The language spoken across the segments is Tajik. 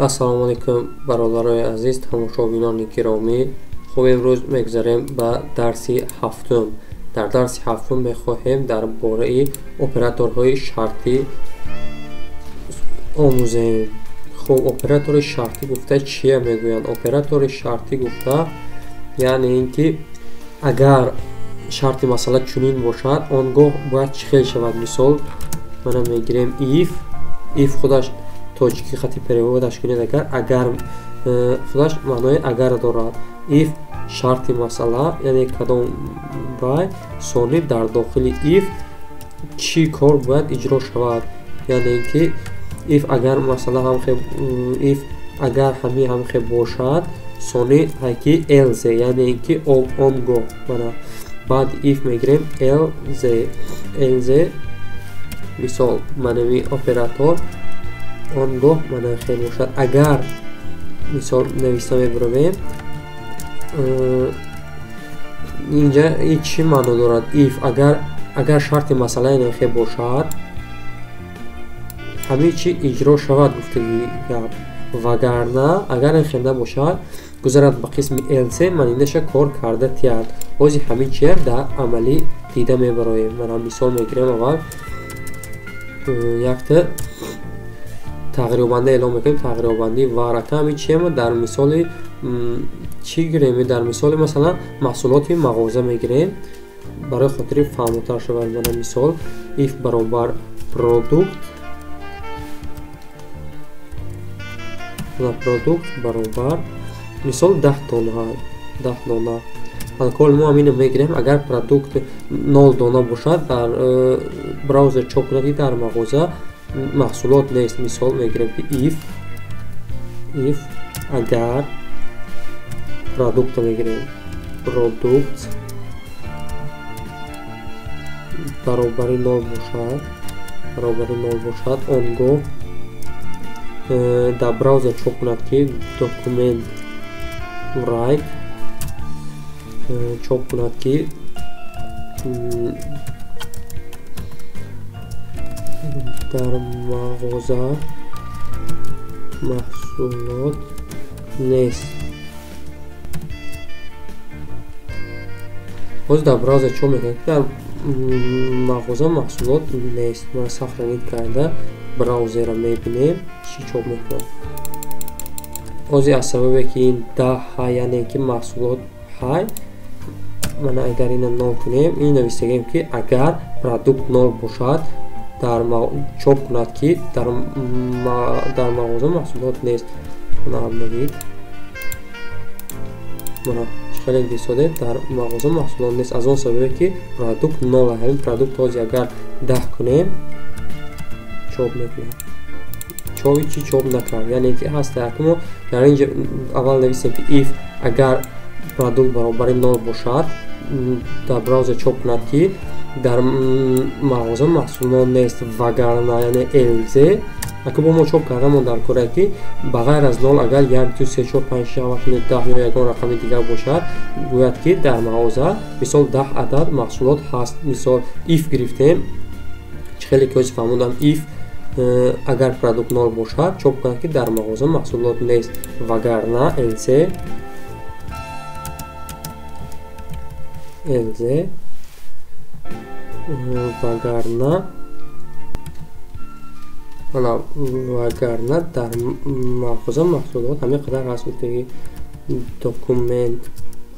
ассалому алайкум бародарои азиз, тамошобинони гиромӣ. хуб имрӯз мегзарем ба дарси ҳафтум. дар дарси ҳафтум мехоҳем дар бораи операторҳои шартӣ омӯзем. хуб, оператори шартӣ гуфта чия мегӯянд? Оператори шартӣ гуфта яъне ин ки агар шарти масъала чунин бошад, он гоҳ бояд чӣ хел шавад. Мисол мана мегирем if худаш тоҷики хати переводаш кунед, агар худаш маънои агар дорад. if шарти масъала яъне кадом бай сони дар дохили if чӣ кор бояд иҷро шавад. яъне ин ки if агар масъала if агар ҳамин ҳамхе бошад, сони ҳайки else яъне ин ки он гоҳ мана баъд if мегирем else мисол манами оператор он гоҳ мана хел бошад. агар мисол нависта мебаровем инҷа чӣ маъно дорад? if агар шарти масъала нахе бошад, ҳамин чӣ иҷро шавад гуфтаги гап. вагарна агар нахе набошад, гузарад ба қисми else маниндаша кор карда тияд. ҳози ҳамин чия дар амалӣ дида мебароем. мана мисол мегирем аввал якта тағйирёбанда эълон мекунем. тағйирёбанди варака ҳамин чия дар мисоли чӣ гирем? дар мисоли масалан маҳсулоти мағоза мегирем барои хотири фаҳмотар шавад. мана мисол if баробар продукт баробар мисол 10 дона. алкол мо ҳамин мегирем. агар продукт 0 дона бошад, дар браузер чоп кунадӣ дар мағоза маҳсулот нест. мисол мегирем ки if агар продукт мегирем продукт баробари 0 бошад, он гоҳ дар браузер чоп кунад ки документ write чоп кунад ки дар мағоза маҳсулот нест. боз дар браузер чоп мекунад ки дар мағоза маҳсулот нест. ма сахранид карда браузера мебинем чӣ чоп мекунад. ози аз сабабе ки ин ҳай яъне ки маҳсулот ҳай, мана агар ина 0 кунем, ин нависагем ки агар продукт 0 бошад, чоп кунад ки дар мағоза маҳсулот нест. навид мана хеле дисоде дар мағоза маҳсулот нест. аз он сабабе ки продукт 0 ҳамин продукт ози агар 10 кунем чоп мекунад. чоби чӣ чоп накард, яъне ки ҳаста якмо дар инҷа аввал нависем ки if агар продукт баробари 0 бошад, дар браузер чоп кунад ки дар мағоза маҳсулот нест. вагарна яъне else ака бо мо чоп кардамон дар кора ки ба ғайр аз 0 агар 1 2 3 4 5 6 7 8 9 10 ё ягон рақами дигар бошад, гӯяд ки дар мағоза мисол 10 адад маҳсулот ҳаст. мисол if гирифтем, чӣ хеле ки ози фаҳмудам. if агар продукт 0 бошад, чоп кунад ки дар мағоза маҳсулот нест. вагарна else вагарна дар мағоза маҳсулот ҳамин қадар ҳаст. гуфтаги документ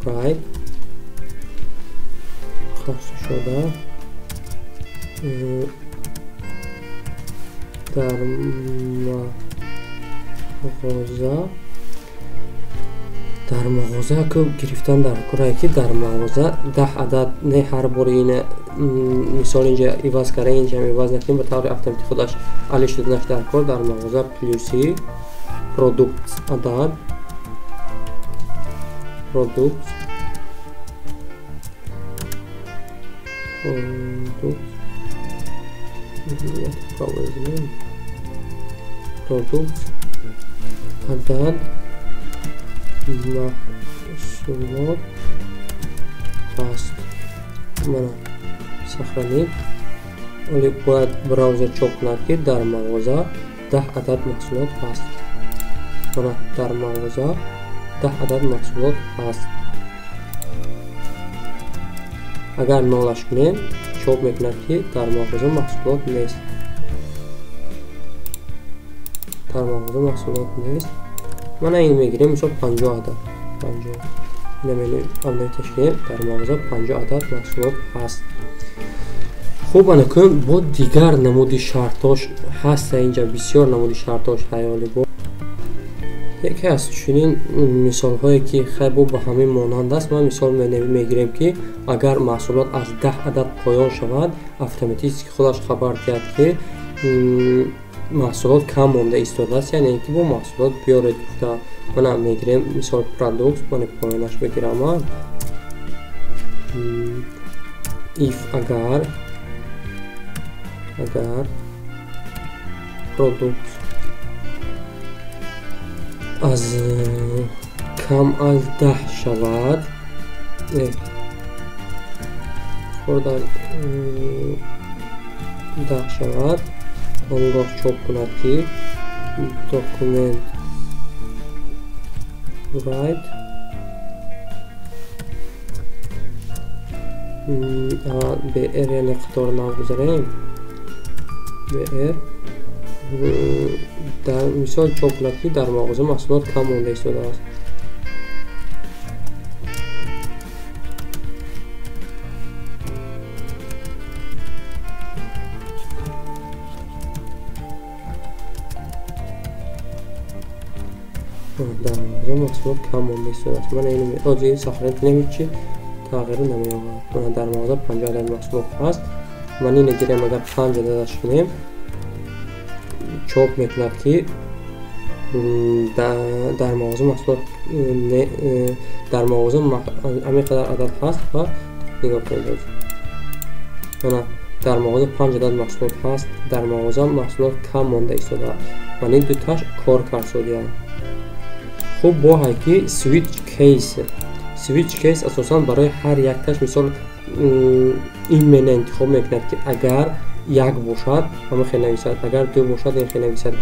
write хаста шуда дар мағоза ки гирифтан дар кора ки дар мағоза 10 адад не ҳар бори ина мисол инҷа иваз карда инҷа иваз накунем, ба таври автоматӣ худаш али шуда наш дар кор. дар мағоза плюси продукт адад продукт адад маҳсулот ҳаст. мана сохранид. ولی باید براوزر چاپ کند که در مغازه 10 عدد محصولات هست. mana дар мағоза 10 адад маҳсулот ҳаст. агар нолаш кунем чоп мекунад ки дар мағоза маҳсулот нест. дар мағоза маҳсулот нест. мана ин мегирем мисол 50 адад. 50 ина мегирем ташкил дар мағоза 50 адад маҳсулот ҳаст. хуб анакун бо дигар намуди шартош ҳаста инҷа бисёр намуди шартош ҳаёли бо. яке аз чунин мисолҳое ки хеле ба ҳамин монанд аст. ман мисол мегирем ки агар маҳсулот аз 10 адад поён шавад автоматически худаш хабар диҳад ки маҳсулот кам монда истодааст, яъне ки бо маҳсулот биёред гуфта. мана мегирем мисол продукт мани поёнаш мегирама if agar продукт аз кам аз 10 шавад хурдан 10 шавад он гоҳ чоп кунад ки документ right br яъне қатор навгузарем br дар мисол чоп кунад ки дар мағоза маҳсулот кам монда истодааст. дар мағоза маҳсулот кам монда истодааст. мана ин оҷи сахрен кунем ҳичи тағйири намеёвад. мана дар мағоза 50 адад маҳсулот ҳаст. ман ин гирем агар 5 ададаш кунем чоп мекунад ки дар мағоза маҳсулот дар мағоза ҳамин қадар адад ҳаст ва нигоҳ кунед. мана дар мағоза 5 адад маҳсулот ҳаст, дар мағоза маҳсулот кам монда истодааст. ман ин дуташ кор кард шудия. хуб бо ҳай ки switch case асосан барои ҳар якташ мисол ин мена интихоб мекунад ки агар як бошад ҳама хел нависад, агар ду бошад ин хел нависад.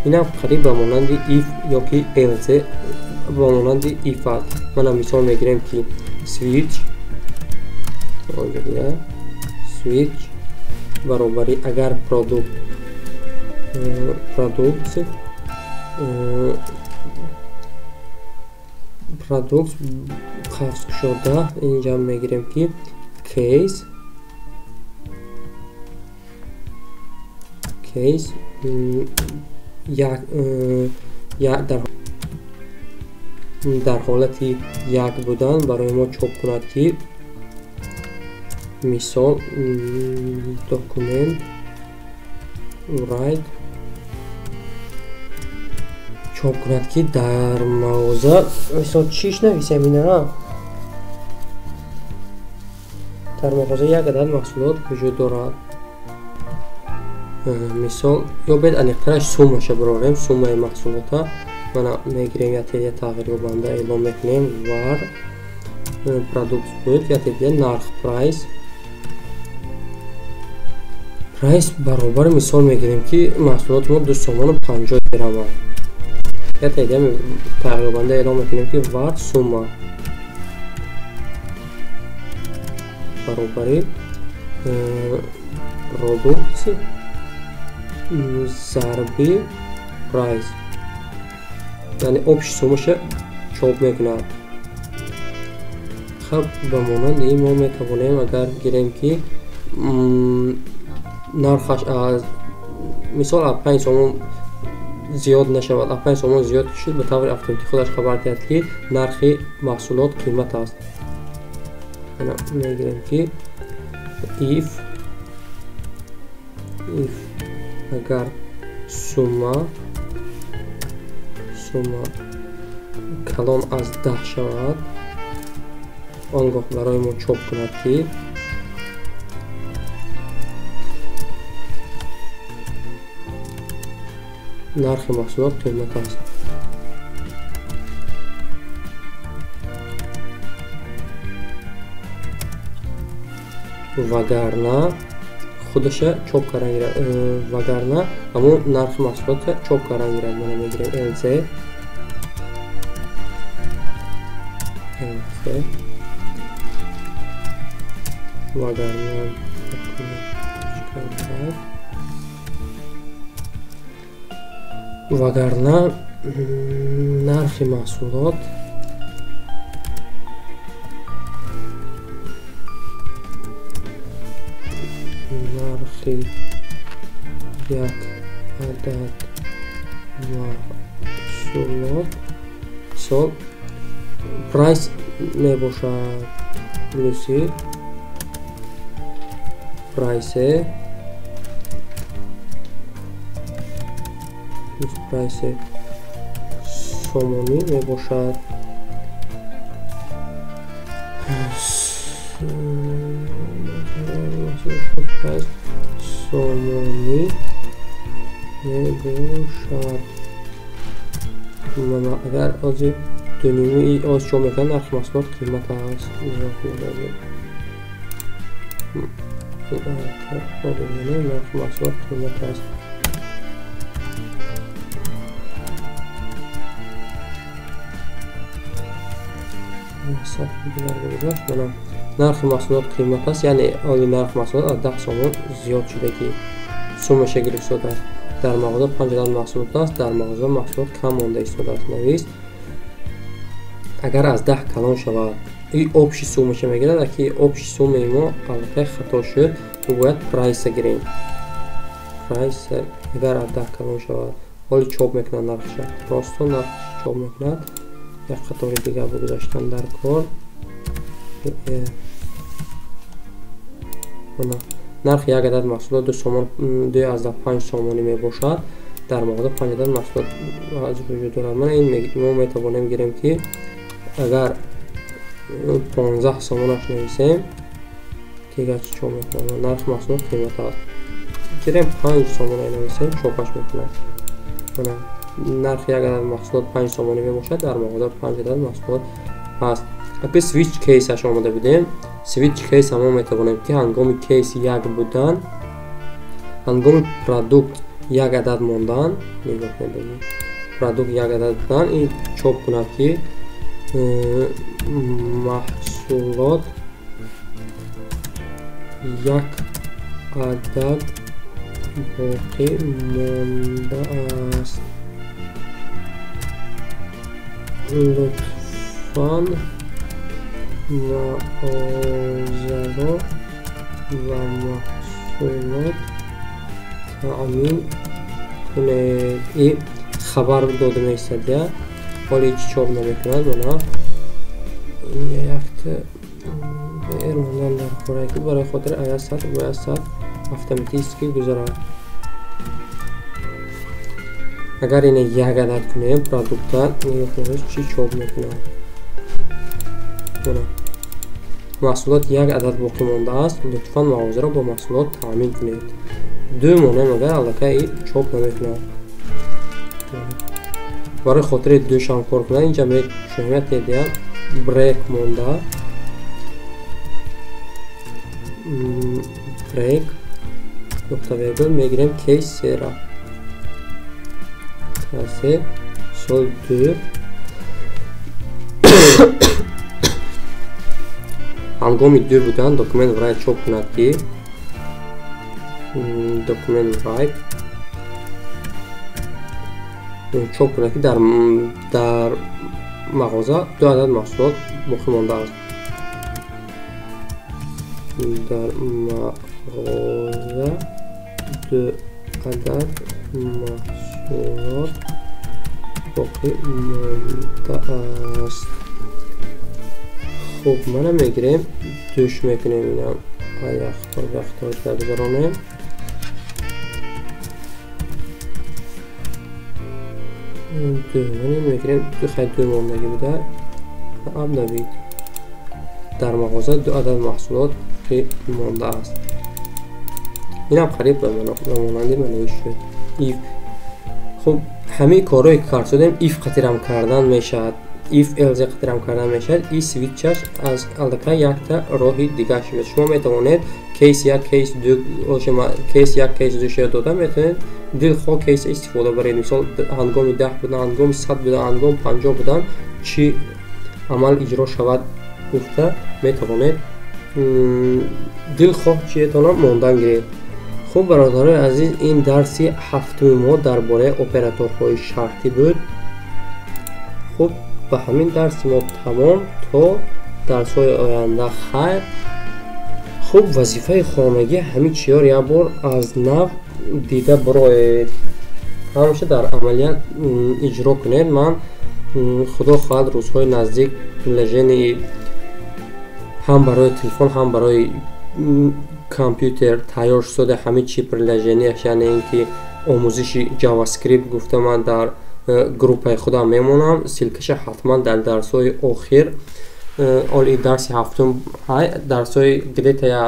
инам қариб ба монанди if ёки else ба монанди if аст. мана мисол мегирем ки switch баробари агар продукт қавз кушода инҷа мегирем ки case дар ҳолати як будан барои мо чоп кунад ки мисол документ right чоп кунад ки дар мағоза мисол чиш нависем инара дар мағоза як адад маҳсулот вуҷуд дорад. мисол ё бед аниқтараш суммаша бирорем суммаи маҳсулота. мана мегирем яъне тағйирёбанда эълон мекунем var продукт буд яъне нарх прайс баробар мисол мегирем ки маҳсулоти мо 2 сомону 50 дирҳам. яъне тағйирёбанда эълон мекунем ки var сумма баробари продукт зарби прайс яъне общи суммаша чоп мекунад. хаб ба монанди ин мо метавонем агар гирем ки нархаш аз мисол аз 5 сомон зиёд нашавад, аз 5 сомон зиёд шуд ба таври автоматик худаш хабар диҳад ки нархи маҳсулот қимат аст. ана мегирем ки if агар сумма калон аз 10 шавад он гоҳ барои мо чоп кунад ки нархи маҳсулот қимат аст. вагарна худаша чоп кардан гирад вагарна ҳамон нархи маҳсулота чоп кардан гирад. мана мегирем else Vagarna narxi mahsulot narxi yak adad mahsulot misol price mebошад плюси price price сомонӣ мебошад сомонӣ мебошад агар ози дуними оз чо мекунад нархи маҳсулот қимат аст нархи маҳсулот қимат аст нархи маҳсулот қимат аст яъне оли нархи маҳсулот аз 10 сомон зиёд шуда ки суммаша гирифта шудааст дар мағоза 5 адад маҳсулот аст дар мағоза маҳсулот кам монда истодааст навист агар аз 10 калон шавад и общи суммаша мегирад ки общи суммаи мо албатта хато шуд мо бояд прайса гирем прайса агар аз 10 калон шавад оли чоп мекунад нархша просто нарх чоп мекунад як қатори дигар гузаштан дар кор нархи як адад маҳсулот 2.5 сомонӣ мебошад дар мағоза 5 адад маҳсулот вуҷуд дорад мана ин мо метавонем гирем ки агар 15 сомонаш нависем дигарчи чоп мекунад нархи маҳсулот қимат аст гирем 5 сомона нависем чопаш мекунад мана нархи як адад маҳсулот 5 сомонӣ мебошад дар мағоза 5 адад маҳсулот аст агар switch кейсаш омода будем switch кейс ҳамо метавонем ки ҳангоми кейс як будан ҳангоми продукт як адад мондан продукт як адад будан ин чоп кунад ки маҳсулот як адад боқӣ мондааст лутфан маъозаро ва маҳсулот таъмин кунед и хабар дода меистад я ҳоли чӣ чоп намекунад мана якта эрмондан дар кора ки барои хотири аясад автоматически гузарад агар ина як адад кунем продукта чӣ чоп мекунад маҳсулот як адад боқӣ мондааст лутфан мағозаро бо маҳсулот таъмин кунед ду монем агар аллакай чоп намекунад барои хотири душам кор кунад инҷа мешунем брек монда брек нуқтавиргул мегирем кейс сера тасе сол 2 ҳангоми 2 будан документ write чоп кунад ки документ write чоп кунад ки дар мағоза 2 адад маҳсулот боқӣ мондааст дар мағоза 2 адад маҳсулот боқӣ мондааст хуб мана мегирем душ мекунем инам яхтор гузаронем мегирем хай 2 мондаги буда абнавид дар мағоза 2 адад маҳсулот боқӣ мондааст инам қариб ба монанди манавиш шуд if хуб ҳамаи корҳое ки кард шудем if қатирам кардан мешавад if else қатирам кардан мешавад и свитчаш аз аллакай якта роҳи дигар шуд шумо метавонед кейс 1 кейс 2 кейс 1 кейс 2 шояд дода метавонед дилхоҳ кейс истифода баред мисол ҳангоми 10 будан ҳангоми 100 будан ҳангоми 50 будан чӣ амал иҷро шавад гуфта метавонед дилхоҳ чиетонам мондан гиред. хуб бародарои азиз, ин дарси ҳафтуми мо дар бораи операторҳои шартӣ буд. хуб ба ҳамин дарси мо тамом, то дарсҳои оянда хайр. хуб вазифаи хонагӣ ҳамин чиёр як бор аз нав дида бироед, ҳамаша дар амалият иҷро кунед. ман худо хоҳад рӯзҳои наздик приложении ҳам барои телефон ҳам барои компютер тайёр шуда ҳамин чи приложениаш, яъне ин ки омӯзиши JavaScript гуфта ман дар группаи худам мемонам. силкаша ҳатман дар дарсҳои охир, оли дарси ҳафтум дарсҳои гидета я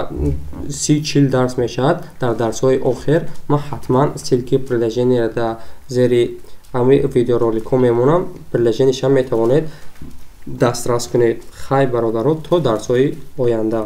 30-40 дарс мешавад. дар дарсҳои охир ман ҳатман силки приложения дар зери ҳамаи видеороликҳо мемонам. приложениша метавонед дастрас кунед. хай бародаро, то дарсҳои оянда.